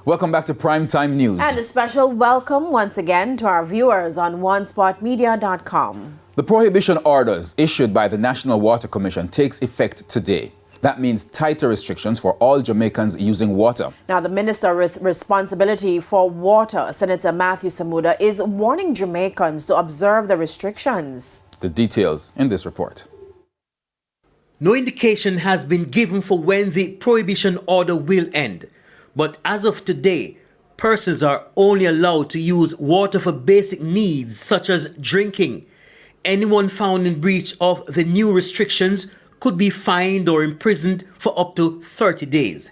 Welcome back to Primetime News. And a special welcome once again to our viewers on onespotmedia.com. The prohibition orders issued by the National Water Commission takes effect today. That means tighter restrictions for all Jamaicans using water. Now, the Minister with responsibility for water, Senator Matthew Samuda, is warning Jamaicans to observe the restrictions. The details in this report. No indication has been given for when the prohibition order will end. But as of today, persons are only allowed to use water for basic needs such as drinking. Anyone found in breach of the new restrictions could be fined or imprisoned for up to 30 days.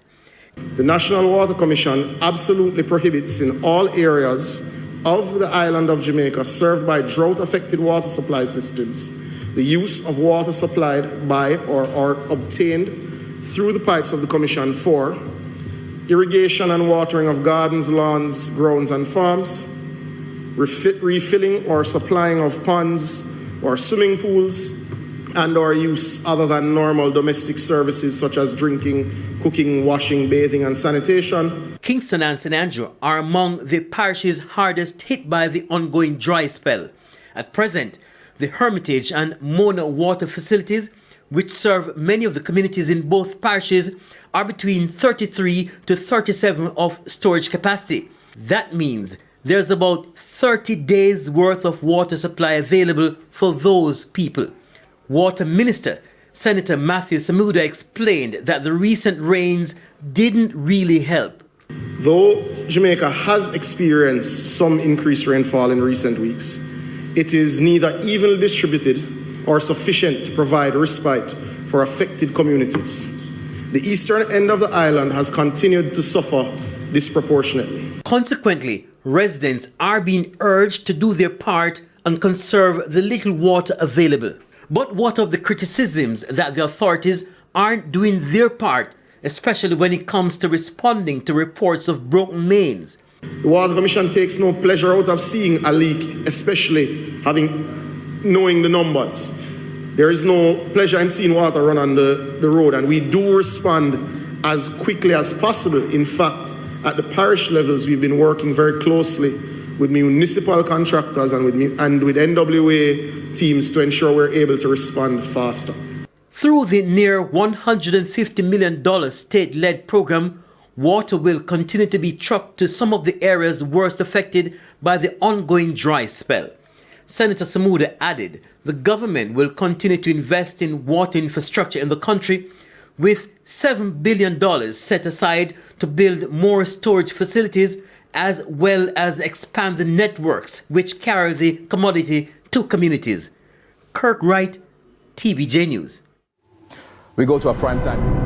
The National Water Commission absolutely prohibits in all areas of the island of Jamaica served by drought-affected water supply systems the use of water supplied by or obtained through the pipes of the Commission for irrigation and watering of gardens, lawns, grounds and farms, refilling or supplying of ponds or swimming pools, and or use other than normal domestic services such as drinking, cooking, washing, bathing and sanitation. Kingston and St. Andrew are among the parishes hardest hit by the ongoing dry spell. At present, the Hermitage and Mona water facilities, which serve many of the communities in both parishes, are between 33 to 37 of storage capacity. That means there's about 30 days worth of water supply available for those people. Water Minister Senator Matthew Samuda explained that the recent rains didn't really help. Though Jamaica has experienced some increased rainfall in recent weeks, it is neither evenly distributed or sufficient to provide respite for affected communities. The eastern end of the island has continued to suffer disproportionately. Consequently, residents are being urged to do their part and conserve the little water available. But what of the criticisms that the authorities aren't doing their part, especially when it comes to responding to reports of broken mains? The Water Commission takes no pleasure out of seeing a leak, especially knowing the numbers. There is no pleasure in seeing water run on the road, and we do respond as quickly as possible. In fact, at the parish levels, we've been working very closely with municipal contractors and with NWA teams to ensure we're able to respond faster. Through the near $150 million state-led program, water will continue to be trucked to some of the areas worst affected by the ongoing dry spell. Senator Samuda added the government will continue to invest in water infrastructure in the country, with $7 billion set aside to build more storage facilities as well as expand the networks which carry the commodity to communities. Kirk Wright, TVJ News. We go to our primetime.